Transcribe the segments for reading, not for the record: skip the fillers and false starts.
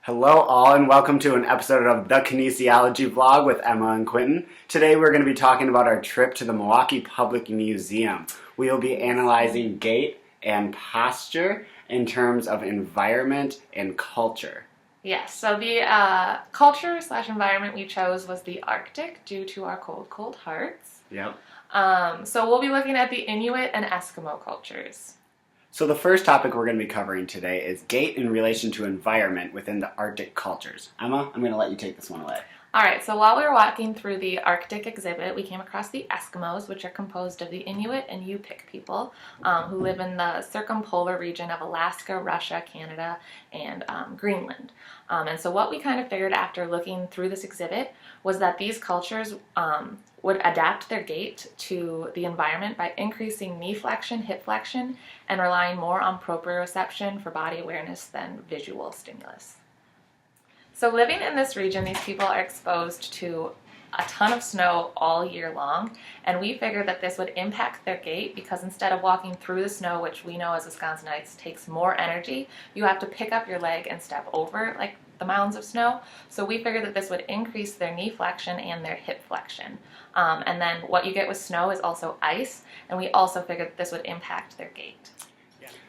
Hello all and welcome to an episode of the Kinesiology Vlog with Emma and Quentin. Today we're going to be talking about our trip to the Milwaukee Public Museum. We will be analyzing gait and posture in terms of environment and culture. Yes, so the culture/environment we chose was the Arctic due to our cold hearts. Yep. So we'll be looking at the Inuit and Eskimo cultures. So the first topic we're going to be covering today is gait in relation to environment within the Arctic cultures. Emma, I'm going to let you take this one away. All right, so while we were walking through the Arctic exhibit, we came across the Eskimos, which are composed of the Inuit and Yupik people who live in the circumpolar region of Alaska, Russia, Canada, and Greenland. And so what we kind of figured after looking through this exhibit was that these cultures would adapt their gait to the environment by increasing knee flexion, hip flexion, and relying more on proprioception for body awareness than visual stimulus. So living in this region, these people are exposed to a ton of snow all year long, and we figured that this would impact their gait because instead of walking through the snow, which we know as Wisconsinites takes more energy, you have to pick up your leg and step over like the mounds of snow. So we figured that this would increase their knee flexion and their hip flexion. And then what you get with snow is also ice, and we also figured that this would impact their gait.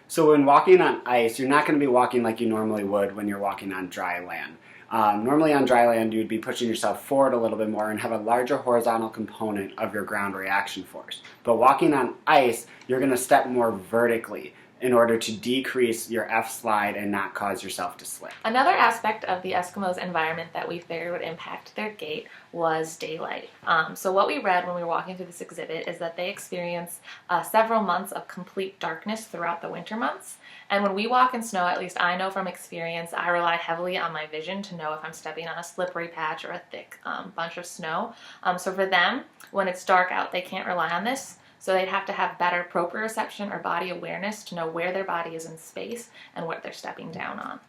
So when walking on ice, you're not going to be walking like you normally would when you're walking on dry land. Normally on dry land, you'd be pushing yourself forward a little bit more and have a larger horizontal component of your ground reaction force. But walking on ice, you're going to step more vertically in order to decrease your F-slide and not cause yourself to slip. Another aspect of the Eskimos' environment that we figured would impact their gait was daylight. So what we read when we were walking through this exhibit is that they experience several months of complete darkness throughout the winter months. And when we walk in snow, at least I know from experience, I rely heavily on my vision to know if I'm stepping on a slippery patch or a thick bunch of snow. So for them, when it's dark out, they can't rely on this. So they'd have to have better proprioception or body awareness to know where their body is in space and what they're stepping down on.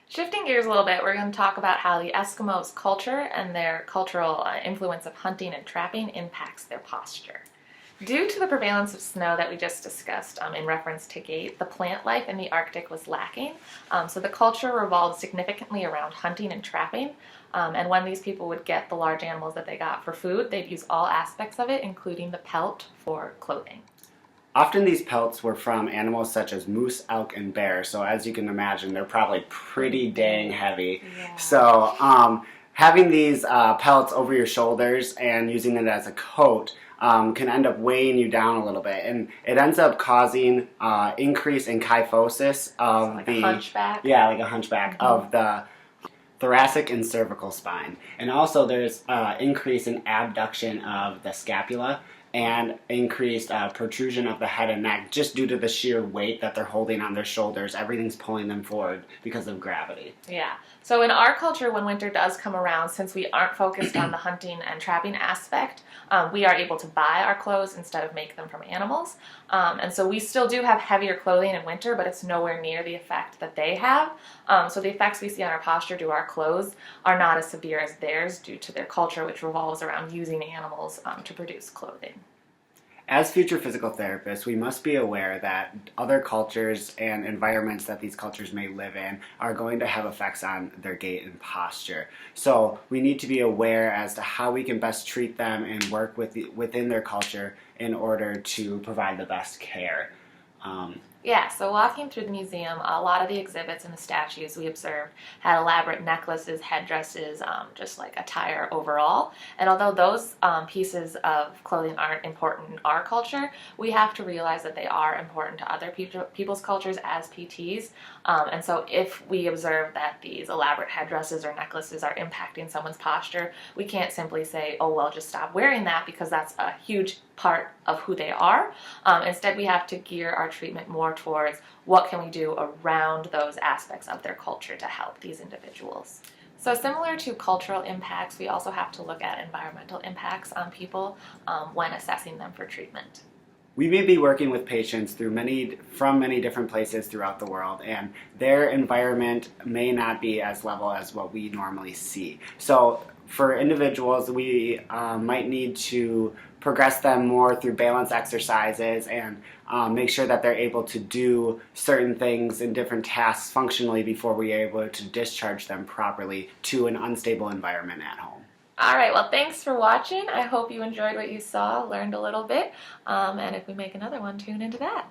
Shifting gears a little bit, we're going to talk about how the Eskimos' culture and their cultural influence of hunting and trapping impacts their posture. Due to the prevalence of snow that we just discussed in reference to gait, the plant life in the Arctic was lacking. So the culture revolved significantly around hunting and trapping. And when these people would get the large animals that they got for food, they'd use all aspects of it, including the pelt, for clothing. Often these pelts were from animals such as moose, elk, and bear. So as you can imagine, they're probably pretty dang heavy. Yeah. So having these pelts over your shoulders and using it as a coat can end up weighing you down a little bit, and it ends up causing increase in kyphosis of so like a hunchback. Yeah, like a hunchback of the thoracic and cervical spine. And also there's increase in abduction of the scapula and increased protrusion of the head and neck just due to the sheer weight that they're holding on their shoulders. Everything's pulling them forward because of gravity. Yeah. So in our culture, when winter does come around, since we aren't focused on the hunting and trapping aspect, we are able to buy our clothes instead of make them from animals. And so we still do have heavier clothing in winter, but it's nowhere near the effect that they have. So the effects we see on our posture due to our clothes are not as severe as theirs due to their culture, which revolves around using animals to produce clothing. As future physical therapists, we must be aware that other cultures and environments that these cultures may live in are going to have effects on their gait and posture. So we need to be aware as to how we can best treat them and work within their culture in order to provide the best care. Yeah, so walking through the museum, a lot of the exhibits and the statues we observed had elaborate necklaces, headdresses, just like attire overall. And although those pieces of clothing aren't important in our culture, we have to realize that they are important to other people's cultures as PTs. And so if we observe that these elaborate headdresses or necklaces are impacting someone's posture, we can't simply say, oh, well, just stop wearing that, because that's a huge part of who they are. Instead, we have to gear our treatment more towards what can we do around those aspects of their culture to help these individuals. So similar to cultural impacts, we also have to look at environmental impacts on people when assessing them for treatment. We may be working with patients from many different places throughout the world, and their environment may not be as level as what we normally see. So For individuals, we might need to progress them more through balance exercises and make sure that they're able to do certain things in different tasks functionally before we are able to discharge them properly to an unstable environment at home. All right, well, thanks for watching. I hope you enjoyed what you saw, learned a little bit, and if we make another one, tune into that.